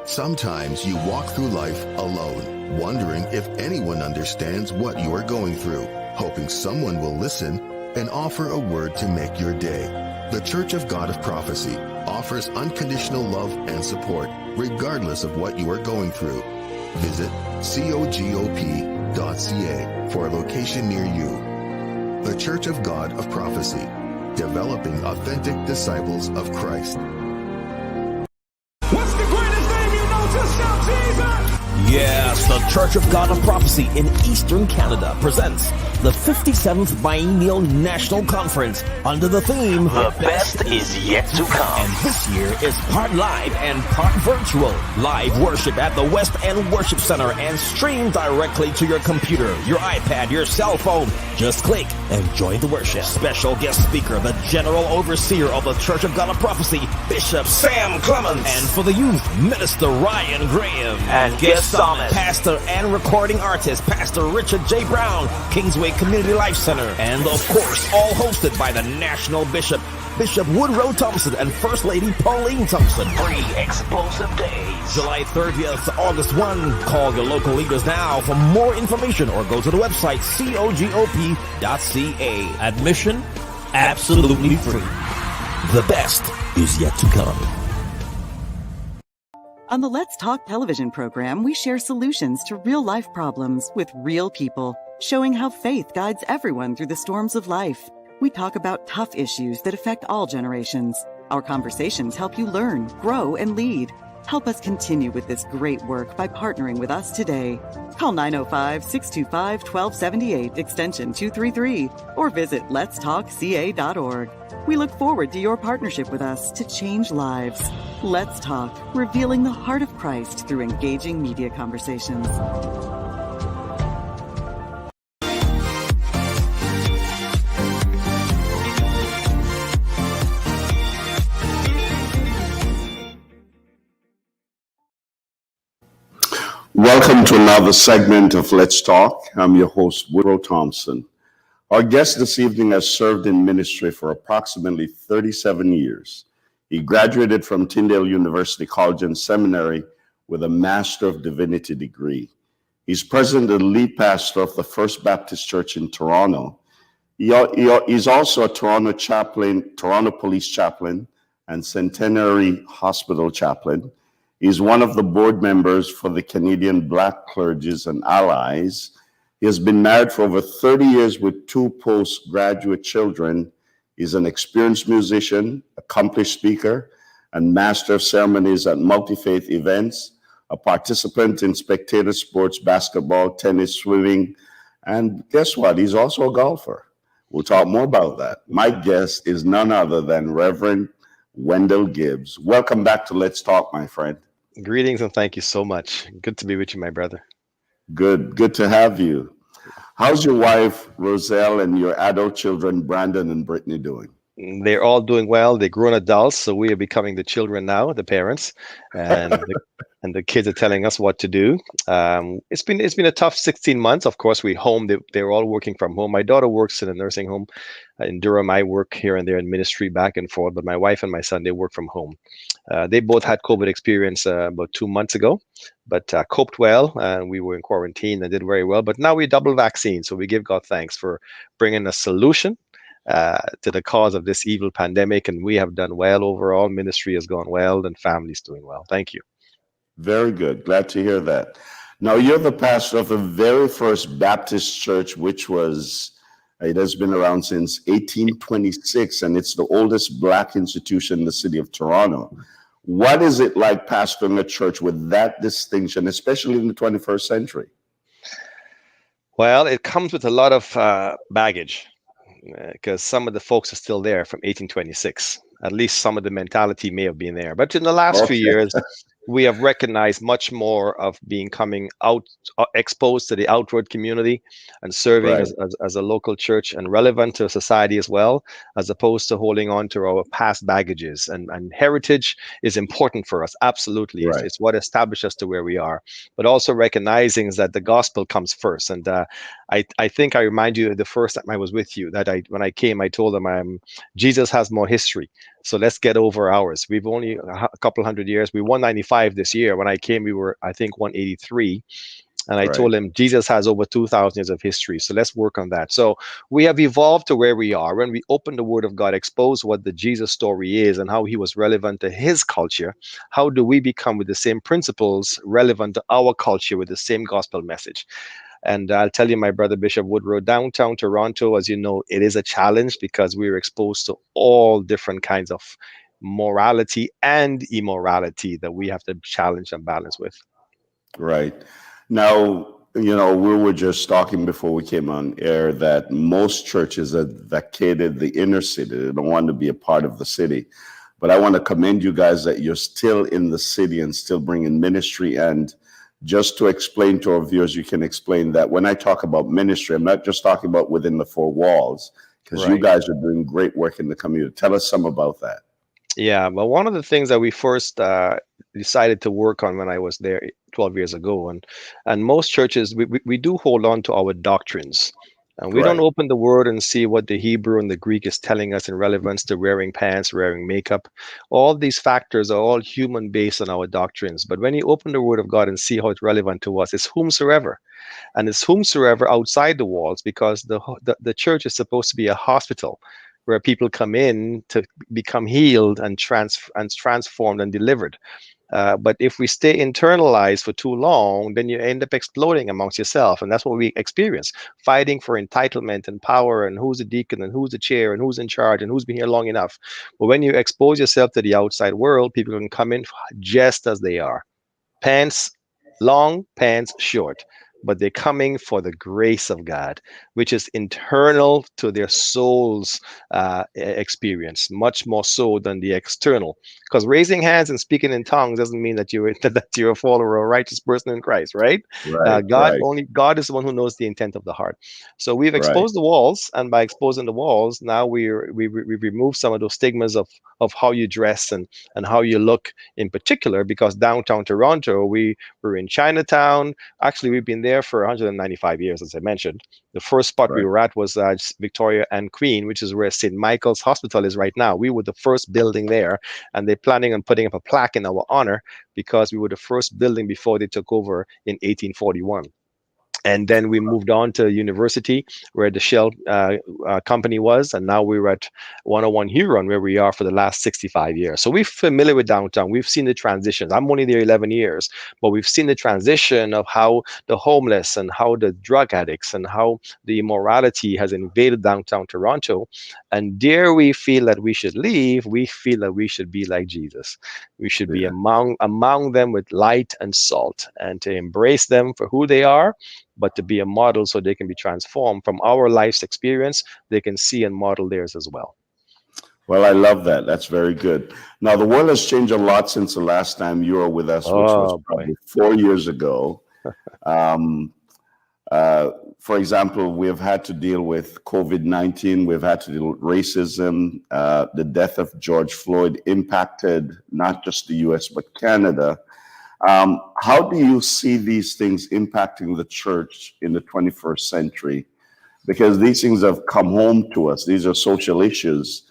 Sometimes you walk through life alone, wondering if anyone understands what you are going through, hoping someone will listen and offer a word to make your day. The Church of God of Prophecy offers unconditional love and support, regardless of what you are going through. Visit cogop.ca for a location near you. The Church of God of Prophecy, developing authentic disciples of Christ. What's the greatest name you know? Just shout Jesus! Yes, the Church of God of Prophecy in Eastern Canada presents the 57th Biennial National Conference under the theme, The Best Is Yet to Come. And this year is part live and part virtual. Live worship at the West End Worship Center and streamed directly to your computer, your iPad, your cell phone. Just click and join the worship. Special guest speaker, the General Overseer of the Church of God of Prophecy, Bishop Sam Clements. And for the youth, Minister Ryan Graham. And guest psalmist, pastor and recording artist, Pastor Richard J. Brown, Kingsway Community Life Center. And of course, all hosted by the National Bishop, Bishop Woodroe Thompson and First Lady Pauline Thompson. 3 explosive days. July 30th to August 1. Call your local leaders now for more information or go to the website cogop.ca. Admission absolutely free. The best is yet to come. On the Let's Talk television program, we share solutions to real-life problems with real people, showing how faith guides everyone through the storms of life. We talk about tough issues that affect all generations. Our conversations help you learn, grow, and lead. Help us continue with this great work by partnering with us today. Call 905-625-1278, extension 233, or visit letstalkca.org. We look forward to your partnership with us to change lives. Let's Talk, revealing the heart of Christ through engaging media conversations. Welcome to another segment of Let's Talk. I'm your host, Woodrow Thompson. Our guest this evening has served in ministry for approximately 37 years. He graduated from Tyndale University College and Seminary with a Master of Divinity degree. He's president and lead pastor of the First Baptist Church in Toronto. He's also a Toronto chaplain, Toronto Police Chaplain, and Centenary Hospital Chaplain. He's one of the board members for the Canadian Black Clergies and Allies. He has been married for over 30 years with 2 postgraduate children. He's an experienced musician, accomplished speaker, and master of ceremonies at multi-faith events, a participant in spectator sports, basketball, tennis, swimming, and guess what? He's also a golfer. We'll talk more about that. My guest is none other than Reverend Wendell Gibbs. Welcome back to Let's Talk, my friend. Greetings and thank you so much. Good to be with you, my brother. Good to have you. How's your wife, Roselle, and your adult children, Brandon and Brittany, doing? They're all doing well. They're grown adults, so we are becoming the children now, the parents, and and the kids are telling us what to do. It's been a tough 16 months. Of course, we're home. They're all working from home. My daughter works in a nursing home in Durham. I work here and there in ministry back and forth, but my wife and my son, they work from home. They both had COVID experience about 2 months ago, but coped well. And we were in quarantine and did very well. But now we're double vaccine, so we give God thanks for bringing a solution to the cause of this evil pandemic, and we have done well overall. Ministry has gone well, and family's doing well. Thank you. Very good. Glad to hear that. Now, you're the pastor of the very first Baptist church, which it has been around since 1826, and it's the oldest Black institution in the city of Toronto. What is it like pastoring a church with that distinction, especially in the 21st century? Well, it comes with a lot of baggage, because some of the folks are still there from 1826. At least some of the mentality may have been there. But in the last few years, we have recognized much more of coming out, exposed to the outward community and serving as a local church and relevant to society as well, as opposed to holding on to our past baggages. And heritage is important for us. Absolutely. Right. It's what established us to where we are, but also recognizing that the gospel comes first. And I think I remind you the first time I was with you that when I came, I told them Jesus has more history. So let's get over ours. We've only a couple hundred years. We 195 this year. When I came, we were, I think, 183. And I Right. told him Jesus has over 2,000 years of history. So let's work on that. So we have evolved to where we are. When we open the Word of God, expose what the Jesus story is and how he was relevant to his culture, how do we become with the same principles relevant to our culture with the same gospel message? And I'll tell you, my brother Bishop Woodrow, downtown Toronto, as you know, it is a challenge because we are exposed to all different kinds of morality and immorality that we have to challenge and balance with. Right. Now, we were just talking before we came on air that most churches have vacated the inner city. They don't want to be a part of the city. But I want to commend you guys that you're still in the city and still bringing ministry. And just to explain to our viewers, you can explain that when I talk about ministry, I'm not just talking about within the four walls, because you guys are doing great work in the community. Tell us some about that. Yeah, well, one of the things that we first decided to work on when I was there 12 years ago, and most churches, we do hold on to our doctrines. And we don't open the word and see what the Hebrew and the Greek is telling us in relevance to wearing pants, wearing makeup. All these factors are all human based on our doctrines. But when you open the word of God and see how it's relevant to us, it's whomsoever. And it's whomsoever outside the walls, because the church is supposed to be a hospital where people come in to become healed and transformed and delivered. But if we stay internalized for too long, then you end up exploding amongst yourself. And that's what we experience, fighting for entitlement and power and who's the deacon and who's the chair and who's in charge and who's been here long enough. But when you expose yourself to the outside world, people can come in just as they are. Pants long, pants short. But they're coming for the grace of God, which is internal to their soul's experience, much more so than the external. Because raising hands and speaking in tongues doesn't mean that you're a follower or a righteous person in Christ, right? God is the one who knows the intent of the heart. So we've exposed the walls, and by exposing the walls, now we remove some of those stigmas of how you dress and how you look in particular. Because downtown Toronto, we're in Chinatown. Actually, we've been there for 195 years, as I mentioned. The first spot we were at was Victoria and Queen, which is where St. Michael's Hospital is right now. We were the first building there, and they're planning on putting up a plaque in our honor because we were the first building before they took over in 1841. And then we moved on to University, where the Shell company was. And now we're at 101 Huron, where we are for the last 65 years. So we're familiar with downtown. We've seen the transitions. I'm only there 11 years, but we've seen the transition of how the homeless and how the drug addicts and how the immorality has invaded downtown Toronto. And dare we feel that we should leave, we feel that we should be like Jesus. We should be among them with light and salt, and to embrace them for who they are, but to be a model so they can be transformed from our life's experience. They can see and model theirs as well. Well, I love that. That's very good. Now, the world has changed a lot since the last time you were with us, which was probably 4 years ago. For example, we have had to deal with COVID-19. We've had to deal with racism. The death of George Floyd impacted not just the U.S., but Canada. How do you see these things impacting the church in the 21st century? Because these things have come home to us. These are social issues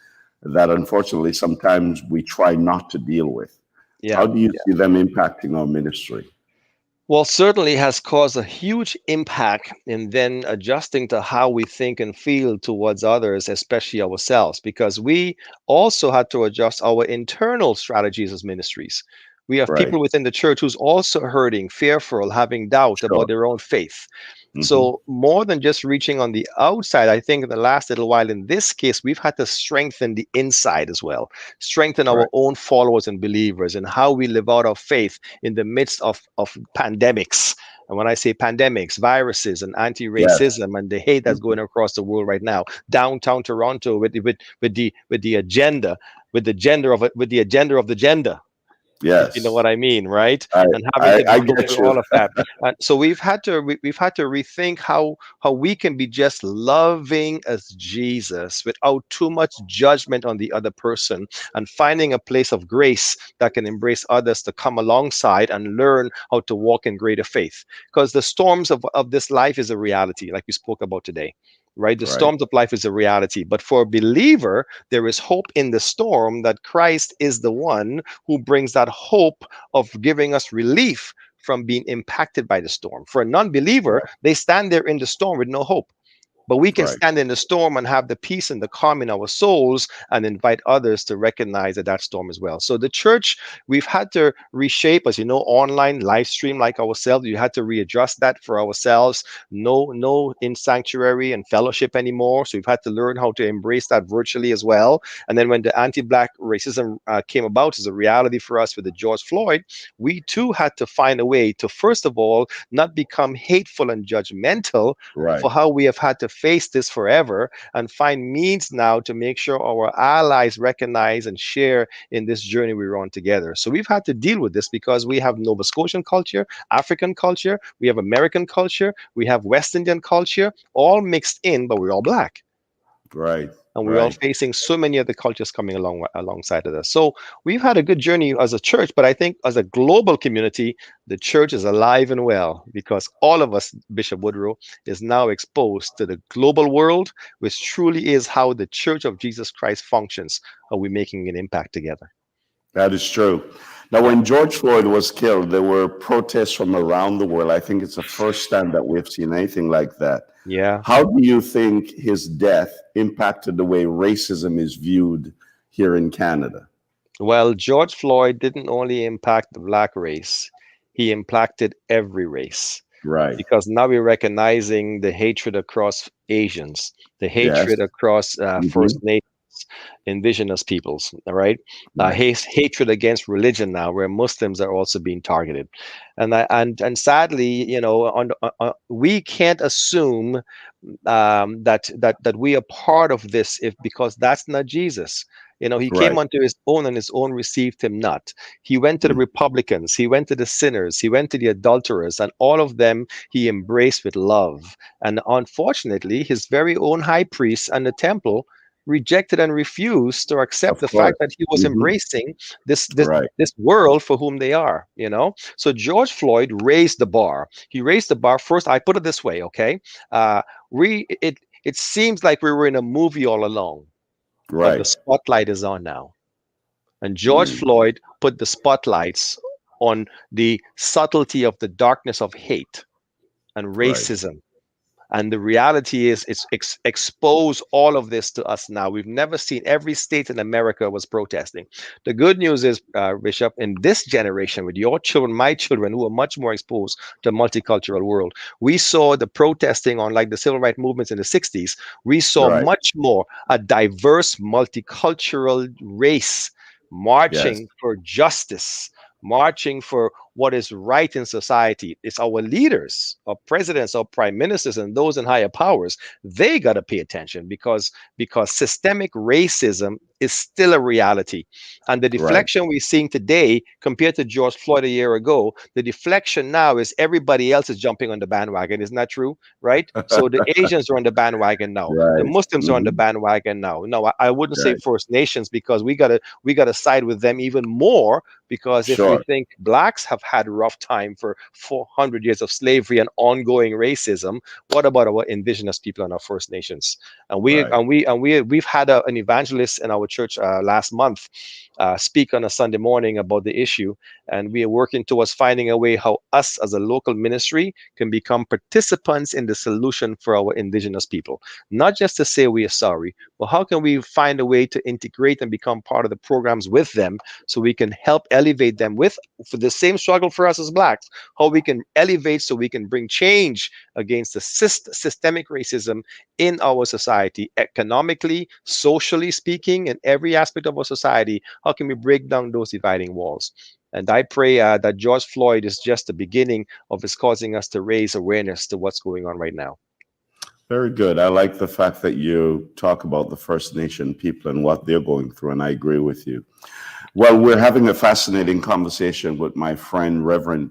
that unfortunately sometimes we try not to deal with. How do you see them impacting our ministry? Well, certainly has caused a huge impact in then adjusting to how we think and feel towards others, especially ourselves, because we also had to adjust our internal strategies as ministries. We have people within the church who's also hurting, fearful, having doubt about their own faith. So more than just reaching on the outside, I think in the last little while, in this case, we've had to strengthen the inside as well, strengthen our own followers and believers and how we live out our faith in the midst of pandemics. And when I say pandemics, viruses and anti-racism and the hate that's going across the world right now, downtown Toronto with the agenda of the gender. Yes, you know what I mean, right? And having to go through all of that. And so we've had to rethink how we can be just loving as Jesus without too much judgment on the other person, and finding a place of grace that can embrace others to come alongside and learn how to walk in greater faith. Because the storms of this life is a reality, like we spoke about today. right? The Right. storms of life is a reality. But for a believer, there is hope in the storm, that Christ is the one who brings that hope of giving us relief from being impacted by the storm. For a non-believer, they stand there in the storm with no hope. But we can Right. stand in the storm and have the peace and the calm in our souls and invite others to recognize that storm as well. So the church, we've had to reshape, as you know, online, live stream like ourselves. You had to readjust that for ourselves. No in sanctuary and fellowship anymore. So we've had to learn how to embrace that virtually as well. And then when the anti-Black racism came about as a reality for us with the George Floyd, we too had to find a way to, first of all, not become hateful and judgmental Right. for how we have had to face this forever, and find means now to make sure our allies recognize and share in this journey we're on together. So we've had to deal with this because we have Nova Scotian culture, African culture, we have American culture, we have West Indian culture, all mixed in, but we're all Black. Right. And we're all facing so many other cultures coming alongside of us. So we've had a good journey as a church, but I think as a global community, the church is alive and well, because all of us, Bishop Woodrow, is now exposed to the global world, which truly is how the Church of Jesus Christ functions. Are we making an impact together? That is true. Now, when George Floyd was killed, there were protests from around the world. I think it's the first time that we've seen anything like that. Yeah. How do you think his death impacted the way racism is viewed here in Canada? Well, George Floyd didn't only impact the Black race, he impacted every race. Right. Because now we're recognizing the hatred across Asians, the hatred across First Nations, indigenous peoples, all right? Hatred against religion now, where Muslims are also being targeted. And sadly, you know, we can't assume that we are part of this because that's not Jesus. You know, he came unto his own and his own received him not. He went to the Republicans, he went to the sinners, he went to the adulterers, and all of them he embraced with love. And unfortunately, his very own high priest and the temple rejected and refused to accept the fact that he was embracing this world for whom they are, you know. So George Floyd raised the bar. He raised the bar. First, I put it this way, okay? It seems like we were in a movie all along. But the spotlight is on now. And George Floyd put the spotlights on the subtlety of the darkness of hate and racism. And the reality is it's exposed all of this to us now. We've never seen, every state in America was protesting. The good news is, Bishop, in this generation, with your children, my children, who are much more exposed to a multicultural world, we saw the protesting on like the civil rights movements in the 60s. We saw much more a diverse, multicultural race marching for justice, marching for what is right in society. It's our leaders, our presidents, our prime ministers, and those in higher powers. They got to pay attention because systemic racism is still a reality. And the deflection we're seeing today compared to George Floyd a year ago, the deflection now is everybody else is jumping on the bandwagon. Isn't that true? Right? So the Asians are on the bandwagon now. The Muslims are on the bandwagon now. No, I wouldn't say First Nations, because we gotta side with them even more, because if we think Blacks have had a rough time for 400 years of slavery and ongoing racism, what about our indigenous people and our First Nations? And we've had an evangelist in our church last month speak on a Sunday morning about the issue, and we are working towards finding a way how us as a local ministry can become participants in the solution for our indigenous people. Not just to say we are sorry, but how can we find a way to integrate and become part of the programs with them, so we can help elevate them for the same struggle for us as Blacks, how we can elevate so we can bring change against the systemic racism in our society, economically, socially speaking, in every aspect of our society. How can we break down those dividing walls? And I pray that George Floyd is just the beginning of us causing us to raise awareness to what's going on right now. Very good. I like the fact that you talk about the First Nation people and what they're going through, and I agree with you. Well, we're having a fascinating conversation with my friend, Reverend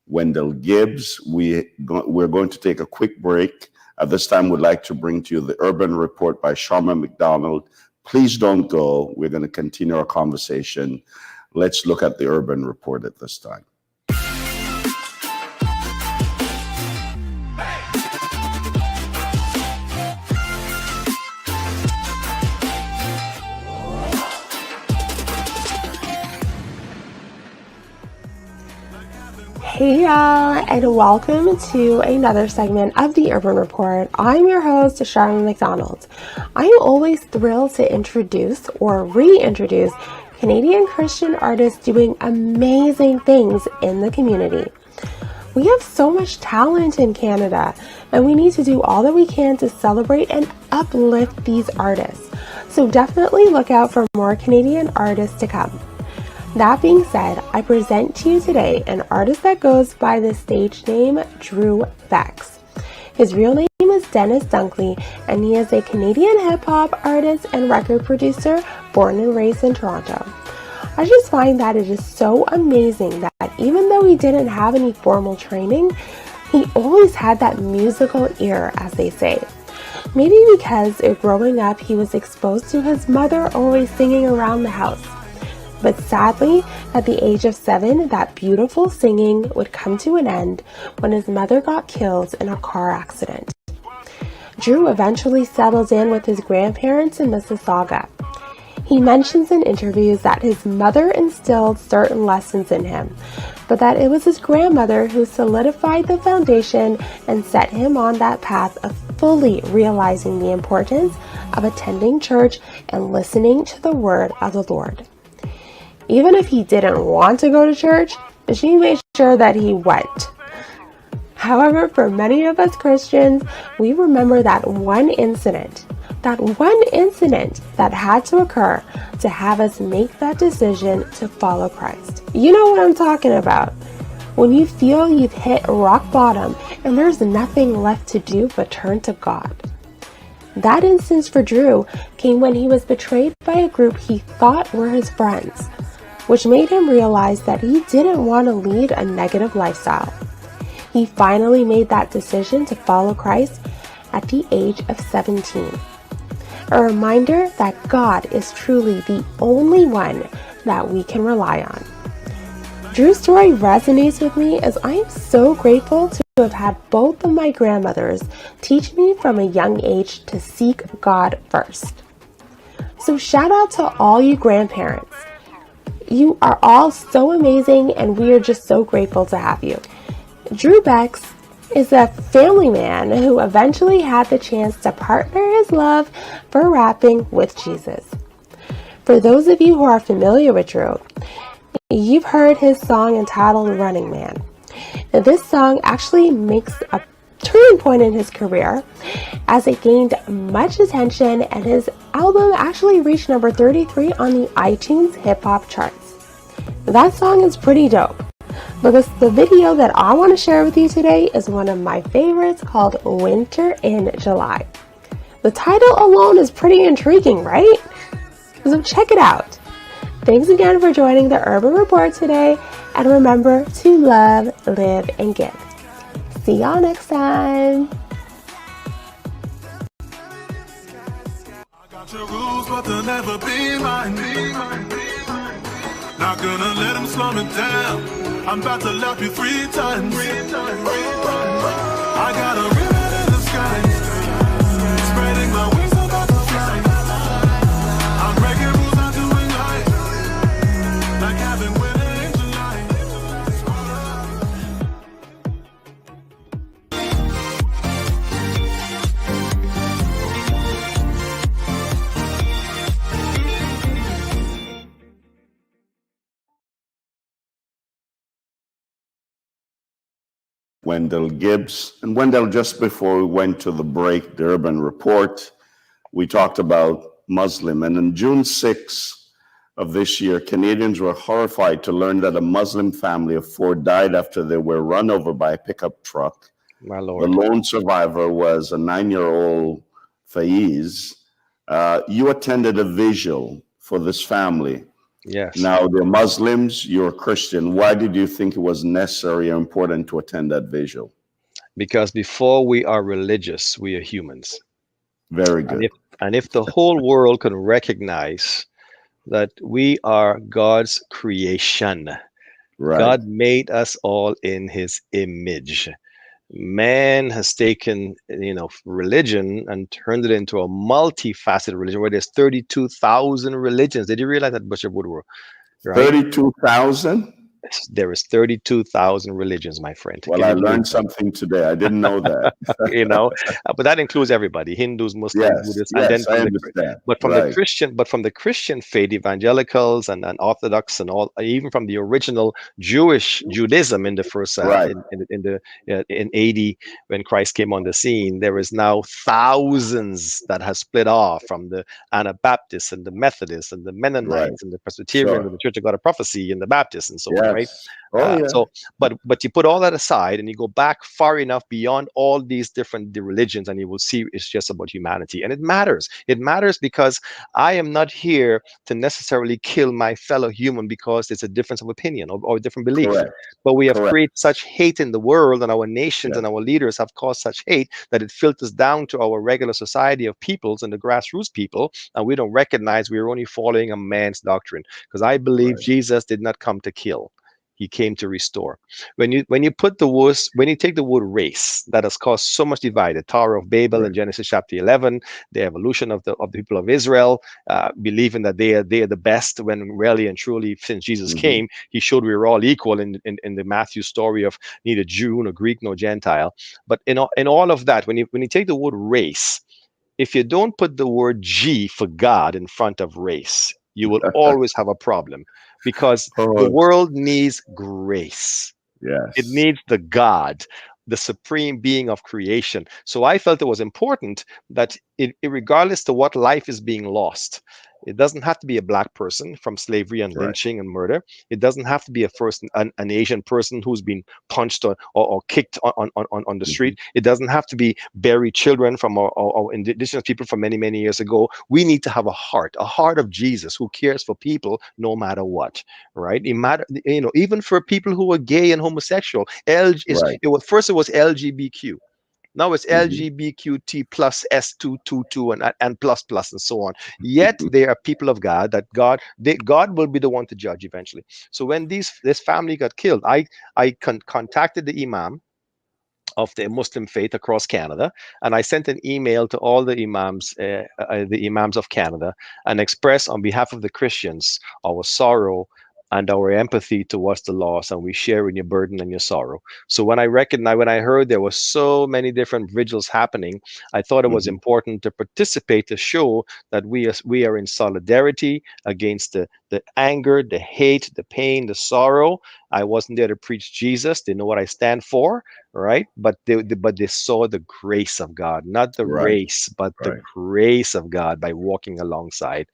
Wendell Gibbs. We're going to take a quick break. At this time, we'd like to bring to you the Urban Report by Sharma McDonald. Please don't go. We're going to continue our conversation. Let's look at the Urban Report at this time. Hey y'all, and welcome to another segment of the Urban Report. I'm your host, Charlotte McDonald. I am always thrilled to introduce or reintroduce Canadian Christian artists doing amazing things in the community. We have so much talent in Canada, and we need to do all that we can to celebrate and uplift these artists. So definitely look out for more Canadian artists to come. That being said, I present to you today an artist that goes by the stage name Drew Bex. His real name is Dennis Dunkley, and he is a Canadian hip-hop artist and record producer born and raised in Toronto. I just find that it is so amazing that even though he didn't have any formal training, he always had that musical ear, as they say. Maybe because growing up he was exposed to his mother always singing around the house. But sadly, at the age of 7, that beautiful singing would come to an end when his mother got killed in a car accident. Drew eventually settled in with his grandparents in Mississauga. He mentions in interviews that his mother instilled certain lessons in him, but that it was his grandmother who solidified the foundation and set him on that path of fully realizing the importance of attending church and listening to the word of the Lord. Even if he didn't want to go to church, she made sure that he went. However, for many of us Christians, we remember that one incident that had to occur to have us make that decision to follow Christ. You know what I'm talking about. When you feel you've hit rock bottom and there's nothing left to do but turn to God. That instance for Drew came when he was betrayed by a group he thought were his friends, which made him realize that he didn't want to lead a negative lifestyle. He finally made that decision to follow Christ at the age of 17. A reminder that God is truly the only one that we can rely on. Drew's story resonates with me as I am so grateful to have had both of my grandmothers teach me from a young age to seek God first. So shout out to all you grandparents. You are all so amazing, and we are just so grateful to have you. Drew Bex is a family man who eventually had the chance to partner his love for rapping with Jesus. For those of you who are familiar with Drew, you've heard his song entitled Running Man. Now, this song actually makes a turning point in his career as it gained much attention, and his album actually reached number 33 on the iTunes hip hop charts. That song is pretty dope, because the video that I want to share with you today is one of my favorites called Winter in July. The title alone is pretty intriguing, right? So check it out. Thanks again for joining the Urban Report today, and remember to love, live, and give. See y'all next time. I got your rules, but they'll never be mine. Not gonna let them slow me down. I'm about to love you 3 times. I got a ribbon in the sky, spreading my wings about to fly. I'm breaking rules, not doing right, like having winter in July. Wendell Gibbs. And Wendell, just before we went to the break, the Urban Report, we talked about Muslim. And on June 6th of this year, Canadians were horrified to learn that a Muslim family of 4 died after they were run over by a pickup truck. My Lord. The lone survivor was a 9-year-old Faiz. You attended a vigil for this family. Yes. Now, they're Muslims, you're a Christian. Why did you think it was necessary or important to attend that vigil? Because before we are religious, we are humans. Very good. And if the whole world could recognize that we are God's creation, Right. God made us all in his image. Man has taken, religion and turned it into a multifaceted religion where there's 32,000 religions. Did you realize that, Bishop Woodrow? Right? 32,000? There is 32,000 religions, my friend. Well, Can I you believe learned that? something today. I didn't know that. You know, but that includes everybody: Hindus, Muslims, Yes, Buddhists, and then yes, I understand. Right, from the Christian faith, evangelicals and Orthodox and all, even from the original Judaism in the first right. in 80 when Christ came on the scene, there is now thousands that has split off from the Anabaptists and the Methodists and the Right. Mennonites and the Presbyterians Sure. and the Church of God of Prophecy and the Baptists and so on, right? Yes. Oh, yeah. So, but you put all that aside and you go back far enough beyond all these different religions, and you will see it's just about humanity, and it matters. It matters because I am not here to necessarily kill my fellow human because it's a difference of opinion or a different belief. Correct. But we have Correct. created such hate in the world, and our nations Yes. and our leaders have caused such hate that it filters down to our regular society of peoples and the grassroots people, and we don't recognize we're only following a man's doctrine. Because I believe Right. Jesus did not come to kill. He came to restore. When you take the word race that has caused so much divide, the Tower of Babel Right. in Genesis chapter 11, the evolution of the people of Israel, believing that they are the best, when really and truly since Jesus Mhm. came, he showed we were all equal in the Matthew story of neither Jew nor Greek nor Gentile. But in all of that, when you take the word race, if you don't put the word G for God in front of race, you will always have a problem, because the Oh, world needs grace. It yes. needs the God, the supreme being of creation. So I felt it was important that regardless to what life is being lost, it doesn't have to be a black person from slavery and Right. lynching and murder. It doesn't have to be an Asian person who's been punched or kicked on the street. It doesn't have to be buried children from our indigenous people from many, many years ago. We need to have a heart of Jesus who cares for people no matter what, right? It matter, even for people who are gay and homosexual. Right. First it was LGBTQ. Now it's Mhm. LGBTQT plus S222 and plus plus and so on. Yet they are people of God that God will be the one to judge eventually. So when this family got killed, I contacted the imam of the Muslim faith across Canada, and I sent an email to all the imams of Canada, and expressed on behalf of the Christians our sorrow and our empathy towards the loss, and we share in your burden and your sorrow. So when I heard there were so many different vigils happening, I thought it was Mhm. important to participate, to show that we are in solidarity against the anger, the hate, the pain, the sorrow. I wasn't there to preach Jesus. They know what I stand for, right? But they saw the grace of God, not the Right. race, but the Right. grace of God by walking alongside,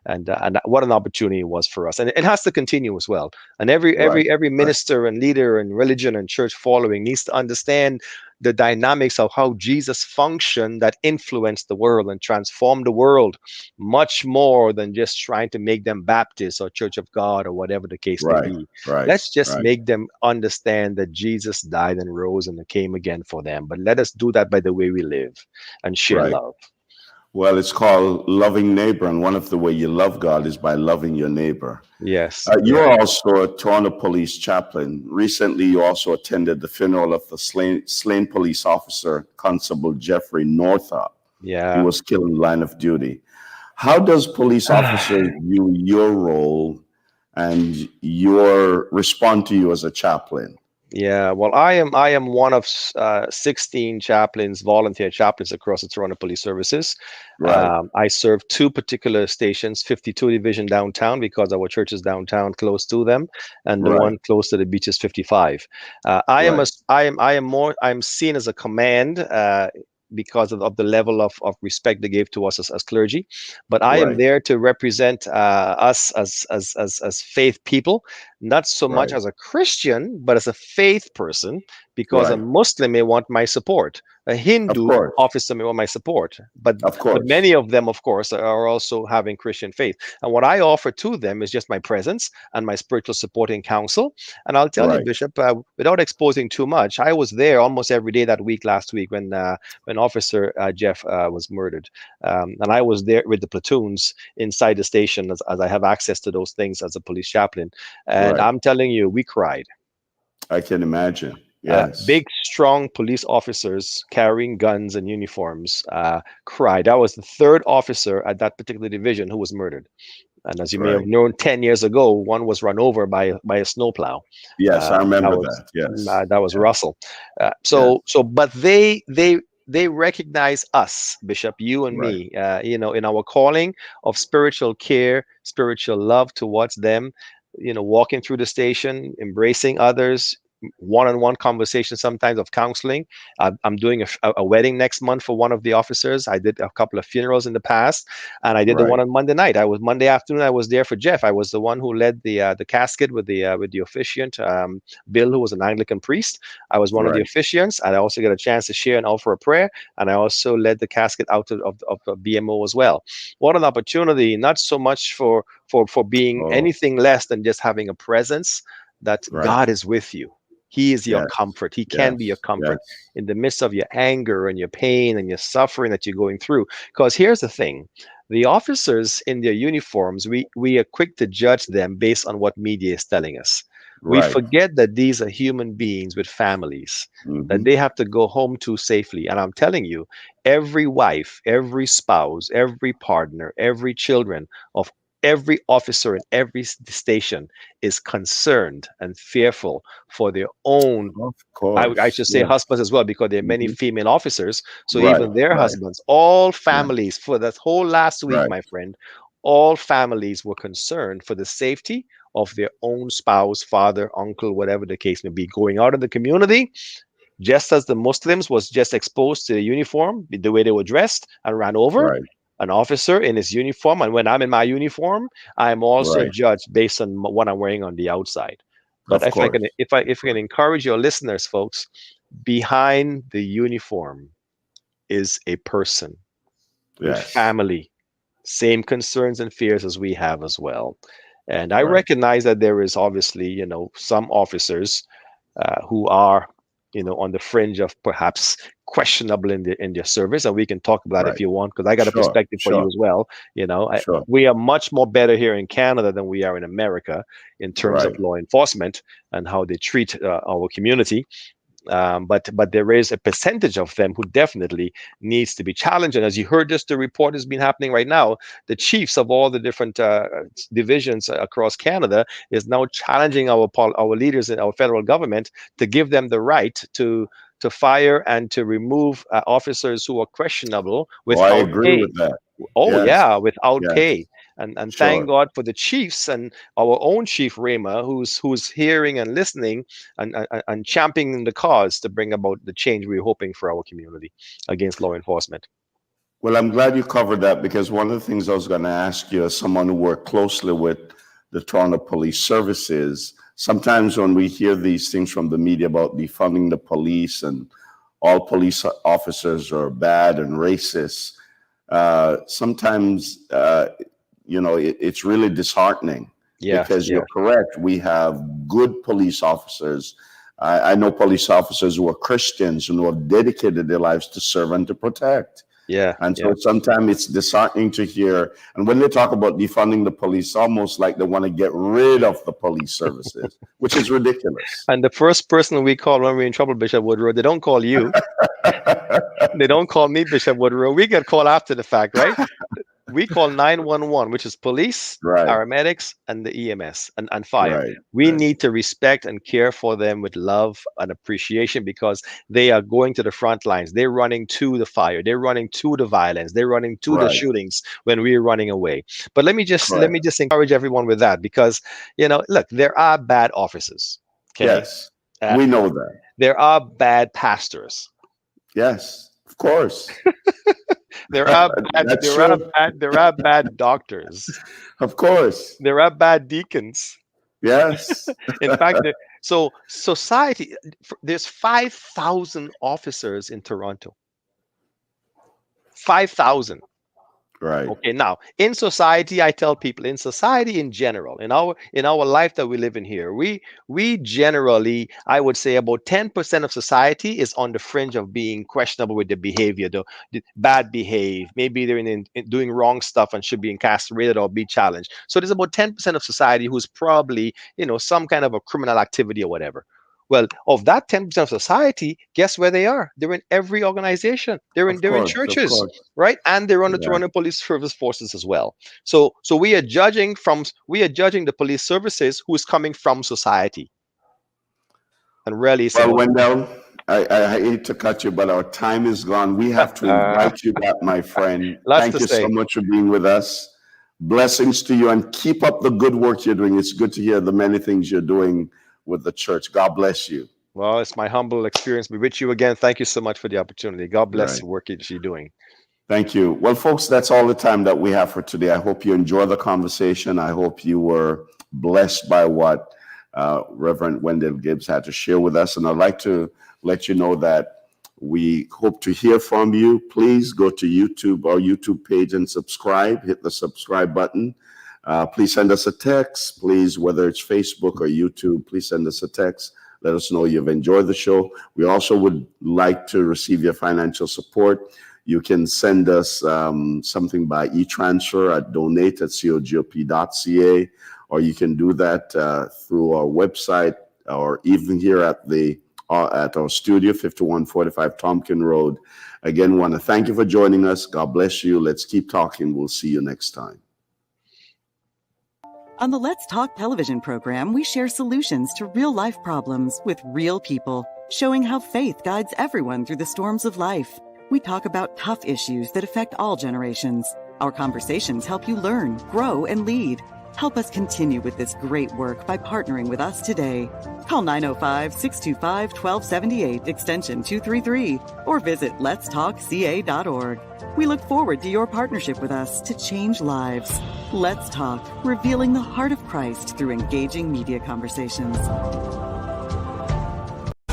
and what an opportunity it was for us, and it has to continue as well. And every Right. every every Right. minister and leader and religion and church following needs to understand the dynamics of how Jesus functioned that influenced the world and transformed the world much more than just trying to make them Baptist or Church of God or whatever the case may Right. be. Right. Let's just Right. make them understand that Jesus died and rose and came again for them. But let us do that by the way we live and share Right. love. Well, it's called loving neighbor, and one of the way you love God is by loving your neighbor. Yes. You are also a Toronto police chaplain. Recently, you also attended the funeral of the slain police officer, Constable Jeffrey Northup. He Yeah. was killed in line of duty. How does police officers view your role and respond to you as a chaplain? Yeah, well, I am one of 16 chaplains, volunteer chaplains across the Toronto Police Services. Right. I serve two particular stations, 52 Division downtown, because our church is downtown close to them, and the Right. one close to the beach is 55. I'm seen as a command, because of the level of respect they gave to us as clergy, but I am Right. there to represent us as faith people, not so much Right. as a Christian, but as a faith person, because a Right. Muslim may want my support. A Of Hindu course. officer may want my support, but Of course. many of them, of course, are also having Christian faith. And what I offer to them is just my presence and my spiritual support and counsel. And I'll tell you, Right. Bishop, without exposing too much, I was there almost every day that week last week when Officer Jeff was murdered, and I was there with the platoons inside the station, as I have access to those things as a police chaplain. And Right. I'm telling you, we cried. I can imagine. Yes. Big, strong police officers carrying guns and uniforms cried. I was the third officer at that particular division who was murdered. And as you may have known, 10 years ago, one was run over by a snowplow. Yes, I remember was, that. Yes. That was Yeah. Russell. But they recognize us, Bishop, you and me, in our calling of spiritual care, spiritual love towards them, walking through the station, embracing others, one-on-one conversation, sometimes of counseling. I'm doing a wedding next month for one of the officers. I did a couple of funerals in the past, and I did the one on Monday night. Monday afternoon. I was there for Jeff. I was the one who led the casket with the officiant, Bill, who was an Anglican priest. I was one of the officiants, and I also got a chance to share and offer a prayer. And I also led the casket out of BMO as well. What an opportunity! Not so much for being anything less than just having a presence that God is with you. He is your comfort. He can be your comfort in the midst of your anger and your pain and your suffering that you're going through. Because here's the thing. The officers in their uniforms, we are quick to judge them based on what media is telling us. We forget that these are human beings with families that they have to go home to safely. And I'm telling you, every wife, every spouse, every partner, every children of every officer in every station is concerned and fearful for their own, I should say husbands as well, because there are many female officers. So even their husbands, all families for that whole last week, my friend, all families were concerned for the safety of their own spouse, father, uncle, whatever the case may be, going out in the community. Just as the Muslims was just exposed to the uniform, the way they were dressed and ran over, an officer in his uniform, and when I'm in my uniform, I'm also judged based on what I'm wearing on the outside. But if I can encourage your listeners, folks, behind the uniform is a person with family, same concerns and fears as we have as well. And I recognize that there is obviously, some officers who are, on the fringe of perhaps questionable in their service, and we can talk about it if you want, because I got a perspective for you as well. We are much more better here in Canada than we are in America in terms of law enforcement and how they treat our community. But there is a percentage of them who definitely needs to be challenged. And as you heard, just the report has been happening right now. The chiefs of all the different divisions across Canada is now challenging our leaders in our federal government to give them the right to fire and to remove officers who are questionable without I agree pay. with that. Without pay. And thank God for the chiefs and our own chief Rama, who's hearing and listening and championing the cause to bring about the change we're hoping for our community against law enforcement. Well, I'm glad you covered that, because one of the things I was going to ask you, as someone who worked closely with the Toronto Police Services, sometimes when we hear these things from the media about defunding the police and all police officers are bad and racist, sometimes it's really disheartening. Because you're correct. We have good police officers. I know police officers who are Christians and who have dedicated their lives to serve and to protect. And so sometimes it's disheartening to hear. And when they talk about defunding the police, almost like they want to get rid of the police services, which is ridiculous. And the first person we call when we're in trouble, Bishop Woodrow, they don't call you. They don't call me, Bishop Woodrow. We get called after the fact, right? We call 911, which is police, paramedics, and the EMS and fire. We need to respect and care for them with love and appreciation, because they are going to the front lines. They're running to the fire. They're running to the violence. They're running to the shootings when we're running away. But let me just encourage everyone with that, because look, there are bad officers. Okay? Yes, we know that. There are bad pastors. Yes, of course. There are bad doctors. Of course. There are bad deacons. Yes. In fact, so society, there's 5,000 officers in Toronto. 5,000. Right. Okay. Now, in society, I tell people, in society in general, in our life that we live in here, we generally, I would say, about 10% of society is on the fringe of being questionable with their behavior, the bad behave. Maybe they're in doing wrong stuff and should be incarcerated or be challenged. So there's about 10% of society who's probably, some kind of a criminal activity or whatever. Well, of that 10% of society, guess where they are? They're in every organization. They're in churches, right? And they're on the Toronto Police Service Forces as well. So we are judging the police services who is coming from society. And really, well, Wendell, I hate to cut you, but our time is gone. We have to invite you back, my friend. Thank you so much for being with us. Blessings to you, and keep up the good work you're doing. It's good to hear the many things you're doing with the church. God bless you. Well, it's my humble experience to be with you again. Thank you so much for the opportunity. God bless the work that you're doing. Thank you. Well, folks, that's all the time that we have for today. I hope you enjoy the conversation. I hope you were blessed by what Reverend Wendell Gibbs had to share with us. And I'd like to let you know that we hope to hear from you. Please go to YouTube, our YouTube page, and subscribe. Hit the subscribe button. Please send us a text. Please, whether it's Facebook or YouTube, please send us a text. Let us know you've enjoyed the show. We also would like to receive your financial support. You can send us something by e-transfer at donate@cogop.ca, or you can do that through our website, or even here at our studio, 5145 Tompkin Road. Again, want to thank you for joining us. God bless you. Let's keep talking. We'll see you next time. On the Let's Talk television program, we share solutions to real-life problems with real people, showing how faith guides everyone through the storms of life. We talk about tough issues that affect all generations. Our conversations help you learn, grow, and lead. Help us continue with this great work by partnering with us today. Call 905-625-1278, extension 233, or visit letstalkca.org. We look forward to your partnership with us to change lives. Let's Talk, revealing the heart of Christ through engaging media conversations.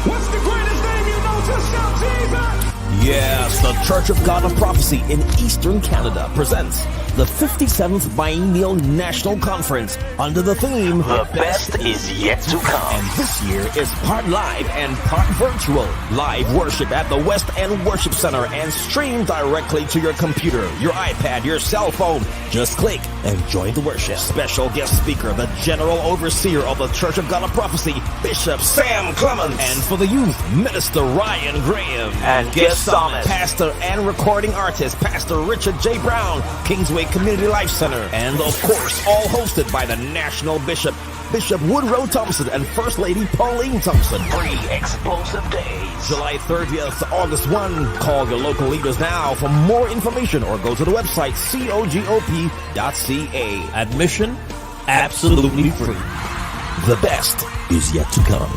What's the greatest name you know? Just shout Jesus! Yes, the Church of God of Prophecy in Eastern Canada presents the 57th Biennial National Conference under the theme The Best is Yet to Come. And this year is part live and part virtual. Live worship at the West End Worship Center and stream directly to your computer, your iPad, your cell phone. Just click and join the worship. Special guest speaker, the General Overseer of the Church of God of Prophecy, Bishop Sam Clements. And for the youth, Minister Ryan Graham. And guest psalmist, pastor and recording artist, Pastor Richard J. Brown, Kingsway Community Life Center. And of course, all hosted by the National Bishop, Bishop Woodroe Thompson, and First Lady Pauline Thompson. 3 explosive days. July 30th to August 1. Call your local leaders now for more information or go to the website cogop.ca. Admission absolutely free. The best is yet to come.